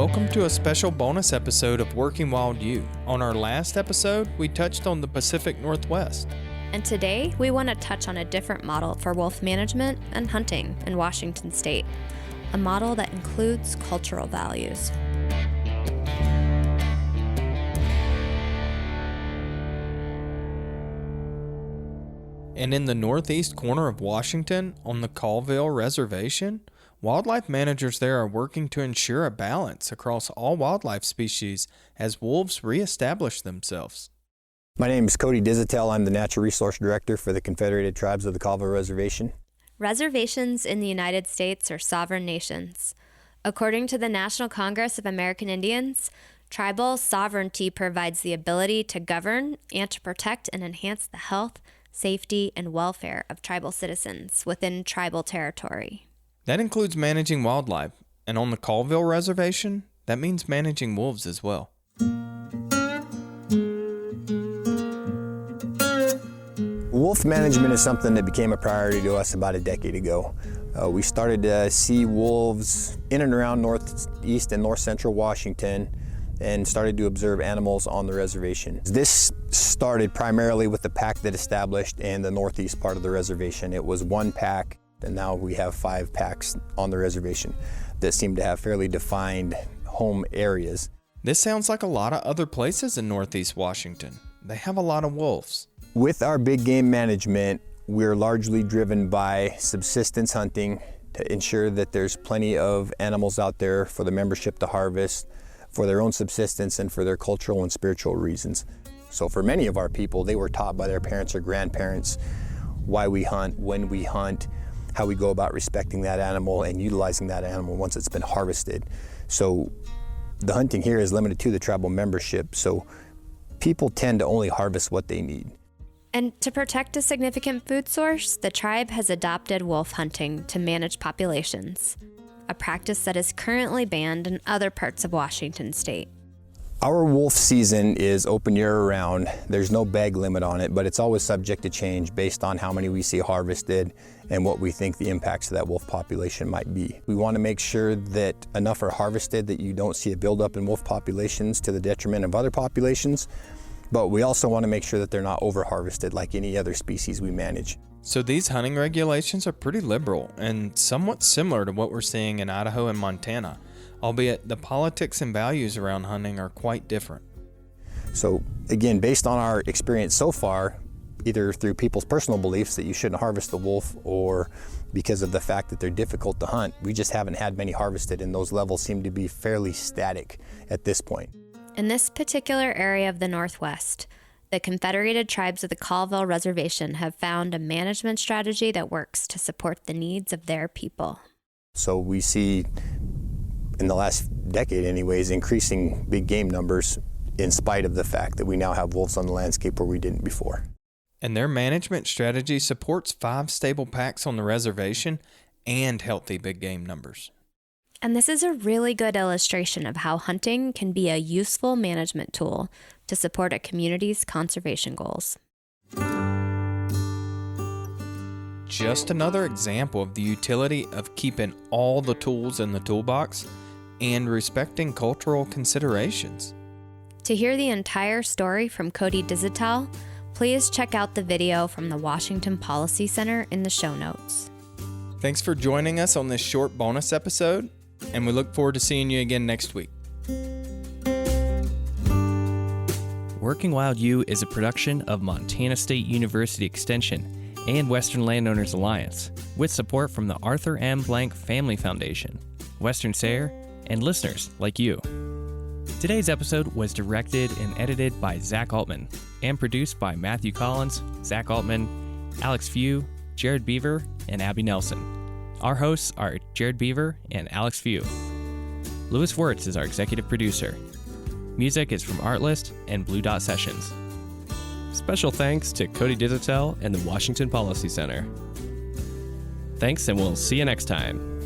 Welcome to a special bonus episode of Working Wild U. On our last episode, we touched on the Pacific Northwest. And today, we want to touch on a different model for wolf management and hunting in Washington state, a model that includes cultural values. And in the northeast corner of Washington, on the Colville Reservation, wildlife managers there are working to ensure a balance across all wildlife species as wolves reestablish themselves. My name is Cody Desautel. I'm the Natural Resource Director for the Confederated Tribes of the Colville Reservation. Reservations in the United States are sovereign nations. According to the National Congress of American Indians, tribal sovereignty provides the ability to govern and to protect and enhance the health, safety, and welfare of tribal citizens within tribal territory. That includes managing wildlife, and on the Colville Reservation, that means managing wolves as well. Wolf management is something that became a priority to us about a decade ago. We started to see wolves in and around northeast and north central Washington and started to observe animals on the reservation. This started primarily with the pack that established in the northeast part of the reservation. It was one pack, and now we have 5 packs on the reservation that seem to have fairly defined home areas. This sounds like a lot of other places in northeast Washington. They have a lot of wolves. With our big game management, we're largely driven by subsistence hunting to ensure that there's plenty of animals out there for the membership to harvest, for their own subsistence and for their cultural and spiritual reasons. So for many of our people, they were taught by their parents or grandparents why we hunt, when we hunt, how we go about respecting that animal and utilizing that animal once it's been harvested. So the hunting here is limited to the tribal membership, so people tend to only harvest what they need. And to protect a significant food source, the tribe has adopted wolf hunting to manage populations, a practice that is currently banned in other parts of Washington state. Our wolf season is open year-round. There's no bag limit on it, but it's always subject to change based on how many we see harvested and what we think the impacts of that wolf population might be. We want to make sure that enough are harvested that you don't see a buildup in wolf populations to the detriment of other populations, but we also want to make sure that they're not over-harvested like any other species we manage. So these hunting regulations are pretty liberal and somewhat similar to what we're seeing in Idaho and Montana, albeit the politics and values around hunting are quite different. So again, based on our experience so far, either through people's personal beliefs that you shouldn't harvest the wolf or because of the fact that they're difficult to hunt, we just haven't had many harvested, and those levels seem to be fairly static at this point. In this particular area of the Northwest, the Confederated Tribes of the Colville Reservation have found a management strategy that works to support the needs of their people. So we see, in the last decade anyways, increasing big game numbers in spite of the fact that we now have wolves on the landscape where we didn't before. And their management strategy supports 5 stable packs on the reservation and healthy big game numbers. And this is a really good illustration of how hunting can be a useful management tool to support a community's conservation goals. Just another example of the utility of keeping all the tools in the toolbox and respecting cultural considerations. To hear the entire story from Cody Desautel, please check out the video from the Washington Policy Center in the show notes. Thanks for joining us on this short bonus episode, and we look forward to seeing you again next week. Working Wild U is a production of Montana State University Extension and Western Landowners Alliance, with support from the Arthur M. Blank Family Foundation, Western SARE, and listeners like you. Today's episode was directed and edited by Zach Altman and produced by Matthew Collins, Zach Altman, Alex Few, Jared Beaver, and Abby Nelson. Our hosts are Jared Beaver and Alex Few. Louis Wirtz is our executive producer. Music is from Artlist and Blue Dot Sessions. Special thanks to Cody Desautel and the Washington Policy Center. Thanks, and we'll see you next time.